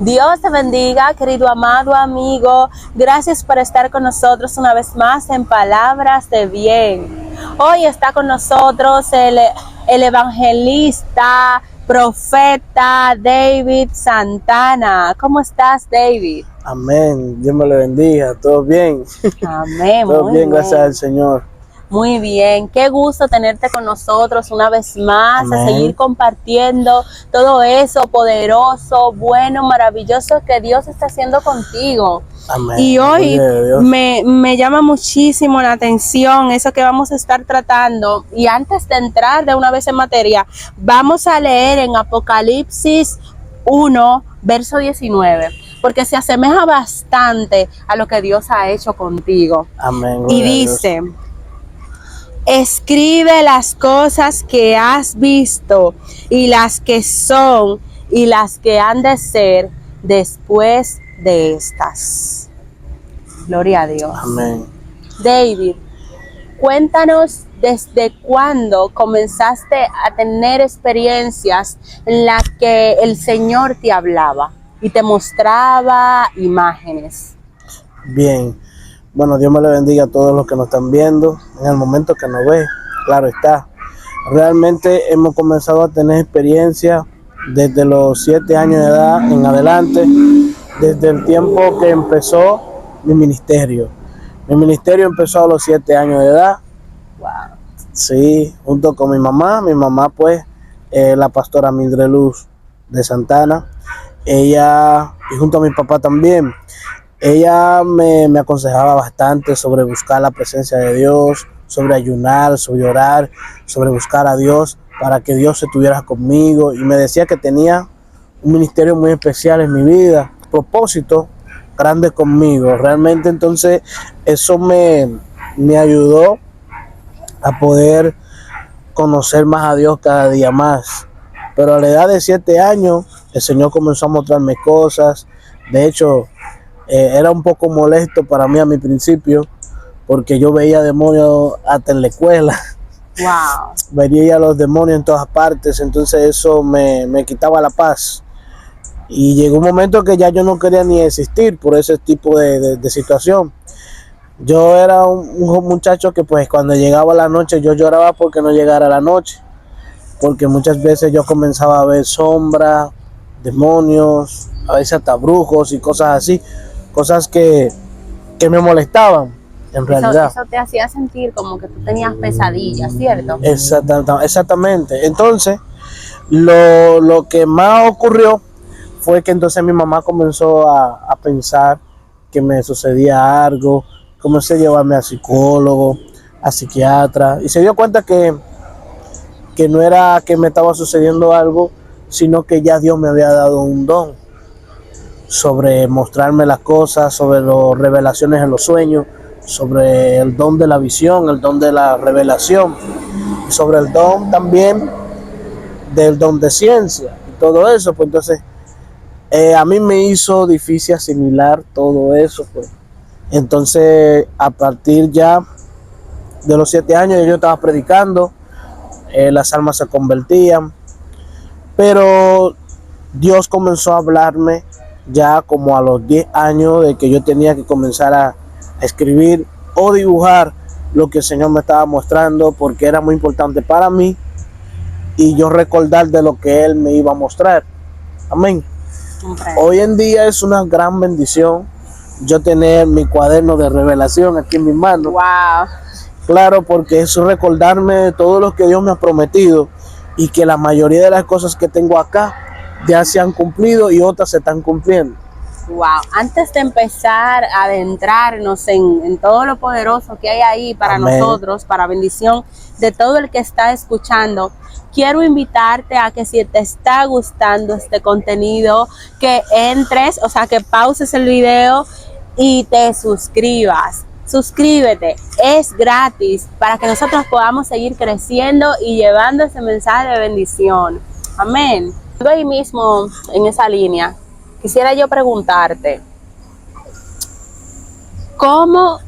Dios te bendiga, querido amado amigo. Gracias por estar con nosotros una vez más en Palabras de Bien. Hoy está con nosotros el evangelista, profeta David Santana. ¿Cómo estás, David? Amén. Dios me lo bendiga. ¿Todo bien? Amén. Todo Muy bien, bien. gracias al Señor. Muy bien, qué gusto tenerte con nosotros una vez más, Amén. a seguir compartiendo todo eso poderoso, bueno, maravilloso que Dios está haciendo contigo. Amén. Y hoy Gloria a Dios. me llama muchísimo la atención eso que vamos a estar tratando. Y antes de entrar de una vez en materia, vamos a leer en Apocalipsis 1, verso 19, porque se asemeja bastante a lo que Dios ha hecho contigo. Amén. Y Gloria a Dios. dice: escribe las cosas que has visto y las que son y las que han de ser después de estas. Gloria a Dios. Amén. David, cuéntanos desde cuándo comenzaste a tener experiencias en las que el Señor te hablaba y te mostraba imágenes. Bien. Bueno, Dios me lo bendiga a todos los que nos están viendo en el momento que nos ve. Claro está. Realmente hemos comenzado a tener experiencia desde los 7 años de edad en adelante, desde el tiempo que empezó mi ministerio. Mi ministerio empezó a los 7 años de edad. Wow. Sí, junto con mi mamá. Mi mamá, pues, la pastora Mildred Luz de Santana. Ella, y junto a mi papá también, ella me aconsejaba bastante sobre buscar la presencia de Dios, sobre ayunar, sobre orar, sobre buscar a Dios para que Dios estuviera conmigo. Y me decía que tenía un ministerio muy especial en mi vida, propósito grande conmigo. Realmente entonces eso me ayudó a poder conocer más a Dios cada día más. Pero a la edad de 7 años, el Señor comenzó a mostrarme cosas. De hecho, era un poco molesto para mí a mi principio, porque yo veía demonios hasta en la escuela. Wow. Veía a los demonios en todas partes, entonces eso me quitaba la paz. Y llegó un momento que ya yo no quería ni existir por ese tipo de situación. Yo era un muchacho que pues cuando llegaba la noche yo lloraba porque no llegara la noche, porque muchas veces yo comenzaba a ver sombras, demonios, a veces hasta brujos y cosas así, cosas que me molestaban en realidad. Eso te hacía sentir como que tú tenías pesadillas, ¿cierto? Exactamente. Entonces, lo que más ocurrió fue que entonces mi mamá comenzó a pensar que me sucedía algo. Comencé a llevarme a psicólogo, a psiquiatra, y se dio cuenta que no era que me estaba sucediendo algo, sino que ya Dios me había dado un don sobre mostrarme las cosas, sobre las revelaciones en los sueños, sobre el don de la visión, el don de la revelación, y sobre el don también del don de ciencia y todo eso. Pues entonces a mí me hizo difícil asimilar todo eso, pues. Entonces, a partir ya de los 7 años yo estaba predicando, las almas se convertían, pero Dios comenzó a hablarme ya como a los 10 años de que yo tenía que comenzar a escribir o dibujar lo que el Señor me estaba mostrando, porque era muy importante para mí y yo recordar de lo que Él me iba a mostrar. Amén. Okay. Hoy en día es una gran bendición yo tener mi cuaderno de revelación aquí en mis manos. Wow. Claro, porque eso es recordarme de todo lo que Dios me ha prometido y que la mayoría de las cosas que tengo acá ya se han cumplido y otras se están cumpliendo. Wow. Antes de empezar a adentrarnos en todo lo poderoso que hay ahí para Amén. Nosotros, para bendición de todo el que está escuchando, quiero invitarte a que si te está gustando este contenido, que entres, o sea, que pauses el video y te suscribas. Suscríbete, es gratis para que nosotros podamos seguir creciendo y llevando ese mensaje de bendición. Amén. Ahí mismo, en esa línea, quisiera yo preguntarte, ¿cómo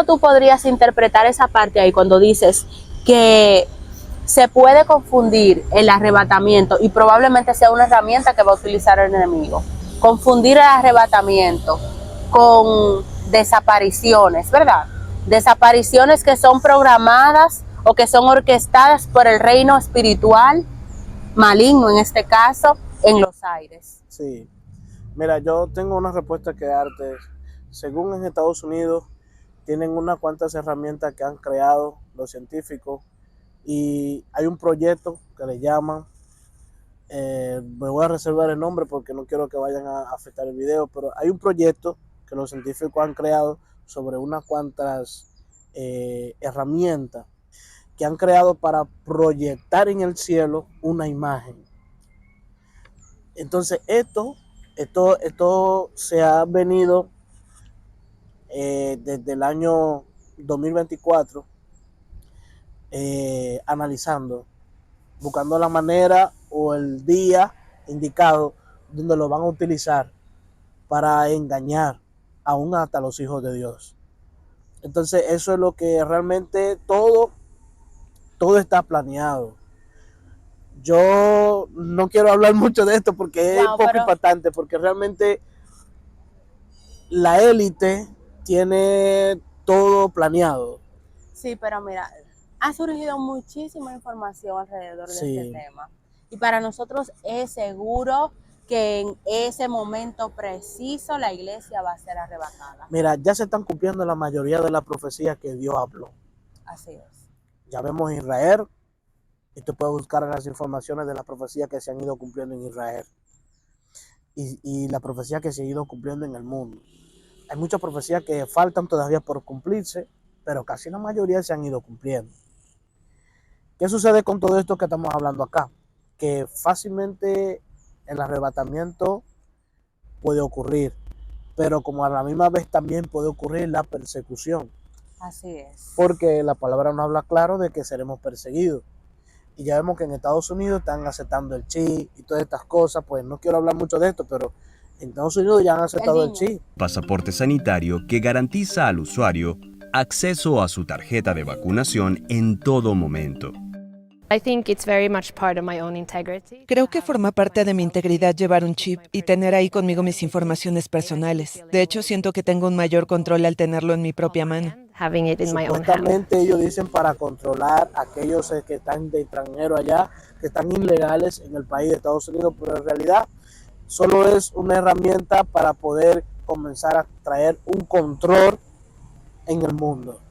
tú podrías interpretar esa parte ahí cuando dices que se puede confundir el arrebatamiento y probablemente sea una herramienta que va a utilizar el enemigo. Confundir el arrebatamiento con desapariciones, ¿verdad? Desapariciones que son programadas o que son orquestadas por el reino espiritual, maligno en este caso, en los aires. Sí. Mira, yo tengo una respuesta que darte. Según en Estados Unidos, tienen unas cuantas herramientas que han creado los científicos y hay un proyecto que le llaman, me voy a reservar el nombre porque no quiero que vayan a afectar el video, pero hay un proyecto que los científicos han creado sobre unas cuantas herramientas que han creado para proyectar en el cielo una imagen. Entonces esto se ha venido desde el año 2024 analizando, buscando la manera o el día indicado donde lo van a utilizar para engañar aún hasta los hijos de Dios. Entonces eso es lo que realmente todo está planeado. Yo no quiero hablar mucho de esto porque es poco impactante, porque realmente la élite tiene todo planeado. Sí, pero mira, ha surgido muchísima información alrededor de este tema. Y para nosotros es seguro que en ese momento preciso la iglesia va a ser arrebatada. Mira, ya se están cumpliendo la mayoría de las profecías que Dios habló. Así es. Ya vemos Israel, y tú puedes buscar las informaciones de las profecías que se han ido cumpliendo en Israel. Y la profecía que se ha ido cumpliendo en el mundo. Hay muchas profecías que faltan todavía por cumplirse, pero casi la mayoría se han ido cumpliendo. ¿Qué sucede con todo esto que estamos hablando acá? Que fácilmente el arrebatamiento puede ocurrir, pero como a la misma vez también puede ocurrir la persecución. Así es. Porque la palabra nos habla claro de que seremos perseguidos. Y ya vemos que en Estados Unidos están aceptando el chip y todas estas cosas. Pues no quiero hablar mucho de esto, pero en Estados Unidos ya han aceptado el chip. Pasaporte sanitario que garantiza al usuario acceso a su tarjeta de vacunación en todo momento. Creo que forma parte de mi integridad llevar un chip y tener ahí conmigo mis informaciones personales. De hecho, siento que tengo un mayor control al tenerlo en mi propia mano. Supuestamente ellos dicen para controlar a aquellos que están de extranjero allá, que están ilegales en el país de Estados Unidos, pero en realidad solo es una herramienta para poder comenzar a traer un control en el mundo.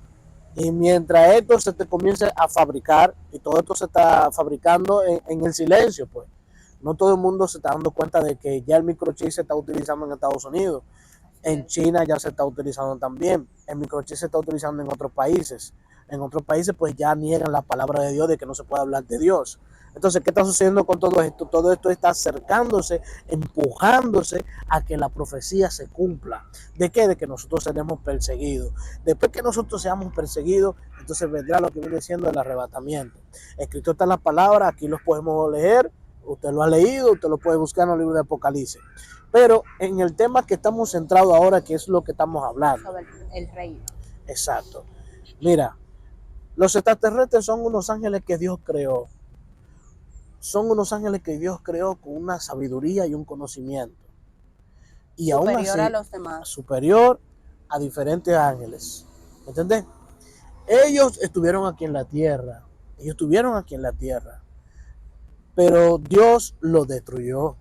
Y mientras esto se te comience a fabricar, y todo esto se está fabricando en el silencio, pues no todo el mundo se está dando cuenta de que ya el microchip se está utilizando en Estados Unidos. En China ya se está utilizando también. El microchip se está utilizando en otros países. En otros países pues ya niegan la palabra de Dios, de que no se puede hablar de Dios. Entonces, ¿qué está sucediendo con todo esto? Todo esto está acercándose, empujándose a que la profecía se cumpla. ¿De qué? De que nosotros seremos perseguidos. Después que nosotros seamos perseguidos, entonces vendrá lo que viene siendo el arrebatamiento. Escrito está en la palabra, aquí los podemos leer. Usted lo ha leído, usted lo puede buscar en el libro de Apocalipsis. Pero en el tema que estamos centrados ahora, que es lo que estamos hablando. Sobre el reino. Exacto. Mira, los extraterrestres son unos ángeles que Dios creó. Son unos ángeles que Dios creó con una sabiduría y un conocimiento. Y superior aún así, a los demás. Superior a diferentes ángeles. ¿Entendés? Ellos estuvieron aquí en la tierra. Ellos estuvieron aquí en la tierra. Pero Dios los destruyó.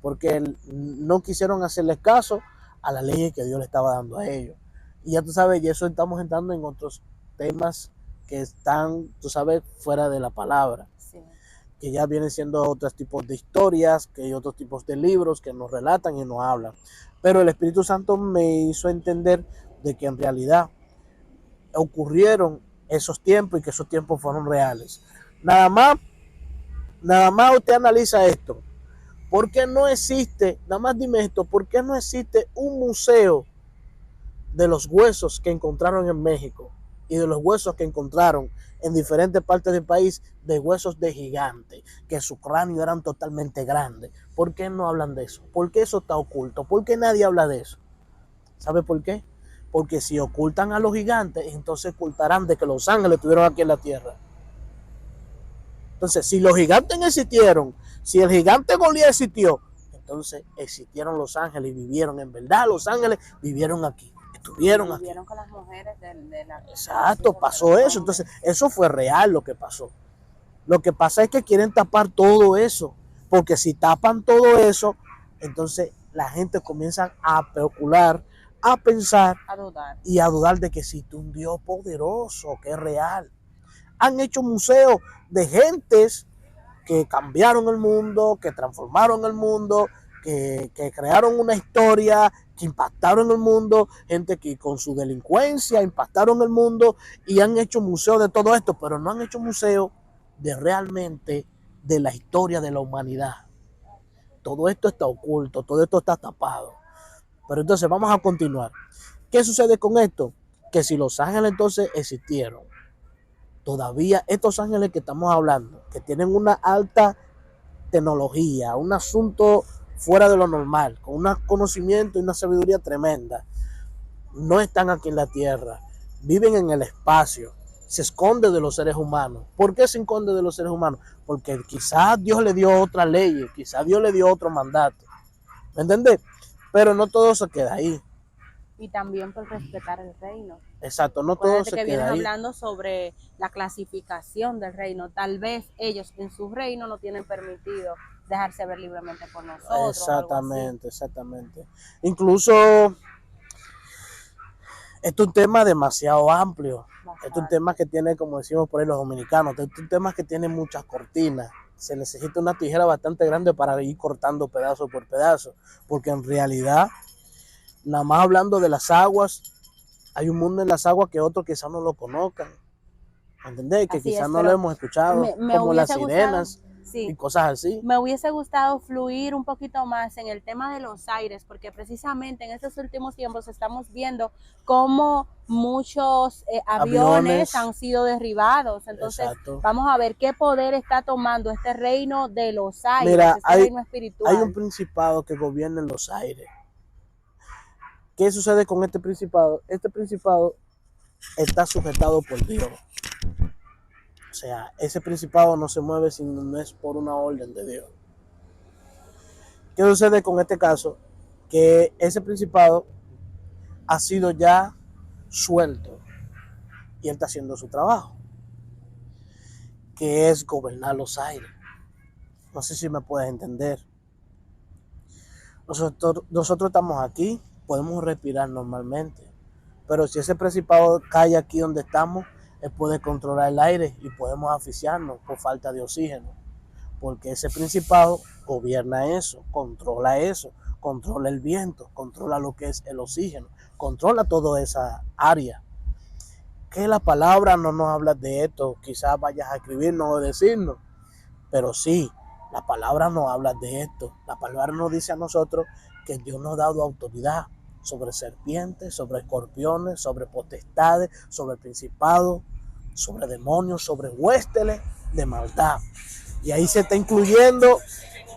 Porque no quisieron hacerles caso a las leyes que Dios le estaba dando a ellos. Y ya tú sabes, y eso estamos entrando en otros temas que están, tú sabes, fuera de la palabra. Sí. Que ya vienen siendo otros tipos de historias, que hay otros tipos de libros que nos relatan y nos hablan. Pero el Espíritu Santo me hizo entender de que en realidad ocurrieron esos tiempos y que esos tiempos fueron reales. Nada más usted analiza esto. ¿Por qué no existe, nada más dime esto, por qué no existe un museo de los huesos que encontraron en México y de los huesos que encontraron en diferentes partes del país, de huesos de gigantes, que su cráneo eran totalmente grandes? ¿Por qué no hablan de eso? ¿Por qué eso está oculto? ¿Por qué nadie habla de eso? ¿Sabe por qué? Porque si ocultan a los gigantes, entonces ocultarán de que los ángeles estuvieron aquí en la tierra. Entonces, si los gigantes existieron, si el gigante Goliat existió, entonces existieron los ángeles y vivieron. En verdad, los ángeles vivieron aquí, estuvieron aquí. Vivieron con las mujeres de la... Exacto, pasó eso. Entonces, eso fue real lo que pasó. Lo que pasa es que quieren tapar todo eso, porque si tapan todo eso, entonces la gente comienza a especular, a pensar A dudar. y a dudar de que existe un Dios poderoso, que es real. Han hecho museos de gentes que cambiaron el mundo, que transformaron el mundo, que crearon una historia, que impactaron el mundo, gente que con su delincuencia impactaron el mundo y han hecho museos de todo esto, pero no han hecho museos de realmente de la historia de la humanidad. Todo esto está oculto, todo esto está tapado. Pero entonces vamos a continuar. ¿Qué sucede con esto? Que si los ángeles entonces existieron, todavía estos ángeles que estamos hablando, que tienen una alta tecnología, un asunto fuera de lo normal, con un conocimiento y una sabiduría tremenda, no están aquí en la tierra, viven en el espacio, se esconde de los seres humanos. ¿Por qué se esconde de los seres humanos? Porque quizás Dios le dio otra ley, quizás Dios le dio otro mandato, ¿me entiendes? Pero no todo se queda ahí. Y también por respetar el reino. Exacto, no todo Acuérdate se que queda vienes ahí. hablando sobre la clasificación del reino. Tal vez ellos en su reino no tienen permitido dejarse ver libremente por nosotros. Exactamente, exactamente. Incluso esto es un tema demasiado amplio. Esto es un tema que tiene, como decimos por ahí los dominicanos, esto es un tema que tiene muchas cortinas. Se necesita una tijera bastante grande para ir cortando pedazo por pedazo, porque en realidad, nada más hablando de las aguas, hay un mundo en las aguas que otros quizás no lo conozcan. ¿Entendés? Que Así quizás es, no lo pero hemos escuchado, me como las hubiese sirenas gustado, sí, y cosas así. me hubiese gustado fluir un poquito más en el tema de los aires, porque precisamente en estos últimos tiempos estamos viendo cómo muchos aviones han sido derribados. Entonces, Exacto. vamos a ver qué poder está tomando este reino de los aires, Mira, este reino espiritual. hay un principado que gobierna en los aires. ¿Qué sucede con este principado? Este principado está sujetado por Dios. O sea, ese principado no se mueve si no es por una orden de Dios. ¿Qué sucede con este caso? Que ese principado ha sido ya suelto y él está haciendo su trabajo, que es gobernar los aires. No sé si me puedes entender. Nosotros estamos aquí, podemos respirar normalmente, pero si ese principado cae aquí donde estamos, él puede controlar el aire y podemos asfixiarnos por falta de oxígeno, porque ese principado gobierna eso, controla el viento, controla lo que es el oxígeno, controla toda esa área. Que la palabra no nos habla de esto, quizás vayas a escribirnos o decirnos, pero sí, la palabra nos habla de esto. La palabra nos dice a nosotros que Dios nos ha dado autoridad sobre serpientes, sobre escorpiones, sobre potestades, sobre principados, sobre demonios, sobre huéspedes de maldad. Y ahí se está incluyendo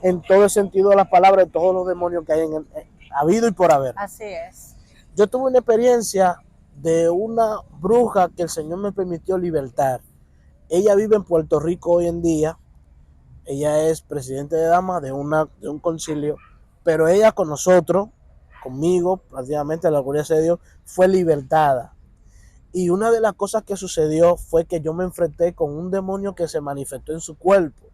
en todo el sentido de la palabra de todos los demonios que hay en el habido y por haber. Así es. Yo tuve una experiencia de una bruja que el Señor me permitió libertar. Ella vive en Puerto Rico hoy en día. Ella es presidente de damas de un concilio, pero ella con nosotros, conmigo, prácticamente la gloria de Dios, fue libertada. Y una de las cosas que sucedió fue que yo me enfrenté con un demonio que se manifestó en su cuerpo.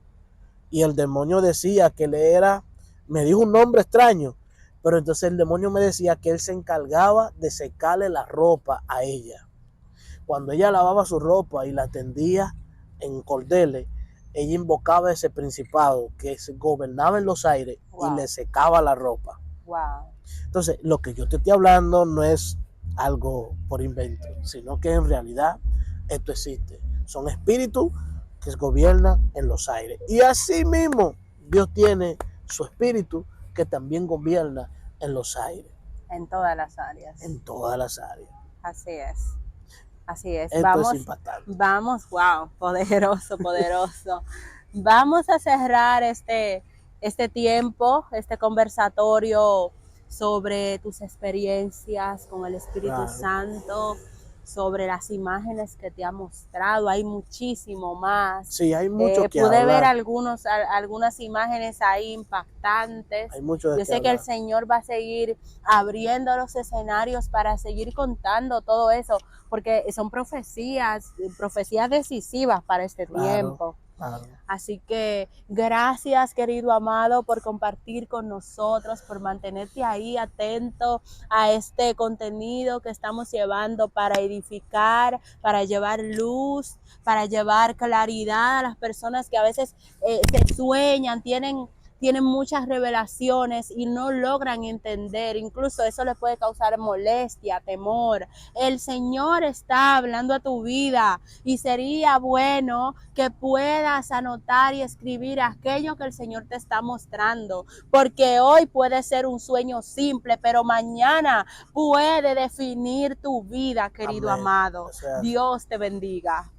Y el demonio decía que me dijo un nombre extraño, pero entonces el demonio me decía que él se encargaba de secarle la ropa a ella. Cuando ella lavaba su ropa y la tendía en cordeles, ella invocaba ese principado que se gobernaba en los aires. Wow. Y le secaba la ropa. Wow. Entonces, lo que yo te estoy hablando no es algo por invento, sino que en realidad esto existe. Son espíritus que gobiernan en los aires. Y así mismo, Dios tiene su espíritu que también gobierna en los aires. En todas las áreas. En todas las áreas. Así es. Así es. Esto es impactante. Vamos, wow, poderoso, poderoso. Vamos a cerrar este tiempo, este conversatorio sobre tus experiencias con el Espíritu Santo, sobre las imágenes que te ha mostrado. Hay muchísimo más. Sí, hay mucho que Pude ver hablar. algunas imágenes ahí impactantes. Hay mucho de Yo qué sé que el hablar. Señor va a seguir abriendo los escenarios para seguir contando todo eso, porque son profecías decisivas para este Claro, tiempo. claro. Así que gracias, querido amado, por compartir con nosotros, por mantenerte ahí atento a este contenido que estamos llevando para edificar, para llevar luz, para llevar claridad a las personas que a veces se sueñan, tienen muchas revelaciones y no logran entender. Incluso eso les puede causar molestia, temor. El Señor está hablando a tu vida y sería bueno que puedas anotar y escribir aquello que el Señor te está mostrando, porque hoy puede ser un sueño simple, pero mañana puede definir tu vida, querido Amén. amado. O sea, Dios te bendiga.